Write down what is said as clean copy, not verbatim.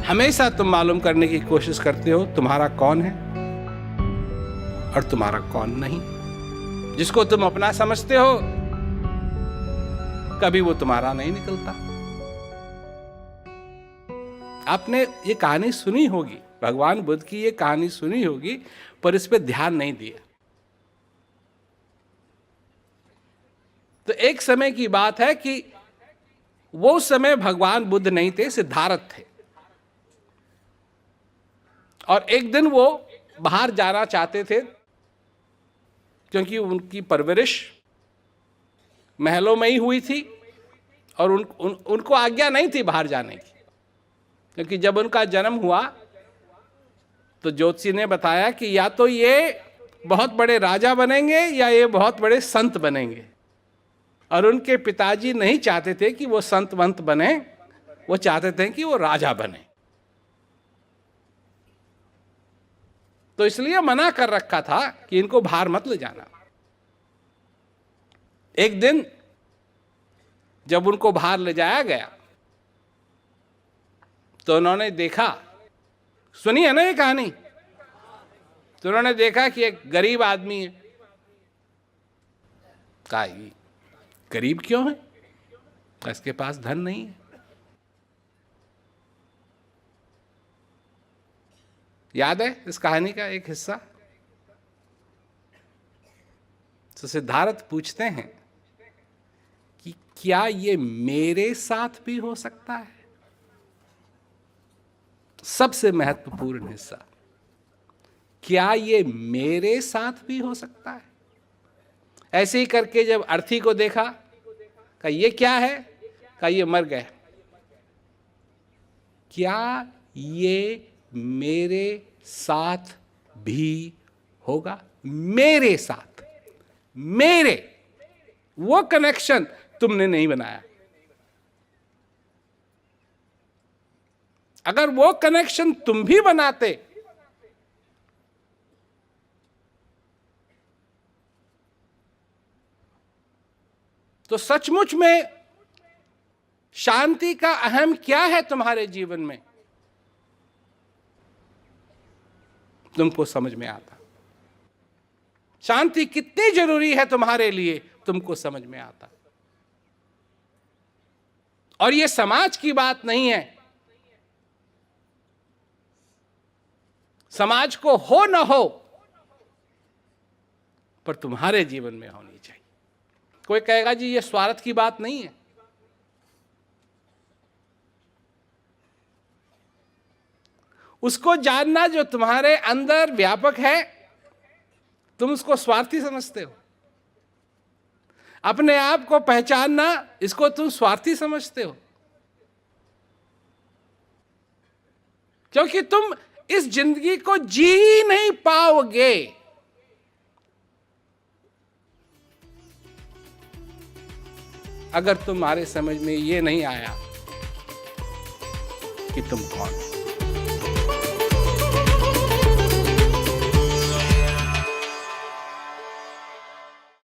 हमेशा तुम मालूम करने की कोशिश करते हो तुम्हारा कौन है और तुम्हारा कौन नहीं। जिसको तुम अपना समझते हो कभी वो तुम्हारा नहीं निकलता। आपने ये कहानी सुनी होगी, भगवान बुद्ध की ये कहानी सुनी होगी, पर इस पे ध्यान नहीं दिया। तो एक समय की बात है कि वो समय भगवान बुद्ध नहीं थे, सिद्धार्थ थे। और एक दिन वो बाहर जाना चाहते थे क्योंकि उनकी परवरिश महलों में ही हुई थी और उनको आज्ञा नहीं थी बाहर जाने की। क्योंकि जब उनका जन्म हुआ तो ज्योतिषी ने बताया कि या तो ये बहुत बड़े राजा बनेंगे या ये बहुत बड़े संत बनेंगे। और उनके पिताजी नहीं चाहते थे कि वो संत वंत बने, वो चाहते थे कि वो राजा बने। तो इसलिए मना कर रखा था कि इनको बाहर मत ले जाना। एक दिन जब उनको बाहर ले जाया गया तो उन्होंने देखा, सुनी है ना ये कहानी, तो उन्होंने देखा कि एक गरीब आदमी है। कहा ये गरीब क्यों है? इसके पास धन नहीं है। याद है इस कहानी का एक हिस्सा? तो सिद्धार्थ पूछते हैं कि क्या ये मेरे साथ भी हो सकता है? सबसे महत्वपूर्ण हिस्सा, क्या ये मेरे साथ भी हो सकता है? ऐसे ही करके जब अर्थी को देखा, कहा ये क्या है? कहा ये मर गया। क्या ये मेरे साथ भी होगा? मेरे साथ, मेरे, वो कनेक्शन तुमने नहीं बनाया। अगर वो कनेक्शन तुम भी बनाते तो सचमुच में शांति का अहम क्या है तुम्हारे जीवन में, तुमको समझ में आता। शांति कितनी जरूरी है तुम्हारे लिए, तुमको समझ में आता। और ये समाज की बात नहीं है, समाज को हो न हो पर तुम्हारे जीवन में होनी चाहिए। कोई कहेगा जी ये स्वार्थ की बात नहीं है। उसको जानना जो तुम्हारे अंदर व्यापक है, तुम उसको स्वार्थी समझते हो। अपने आप को पहचानना, इसको तुम स्वार्थी समझते हो। क्योंकि तुम इस जिंदगी को जी ही नहीं पाओगे अगर तुम्हारे समझ में ये नहीं आया कि तुम कौन हो।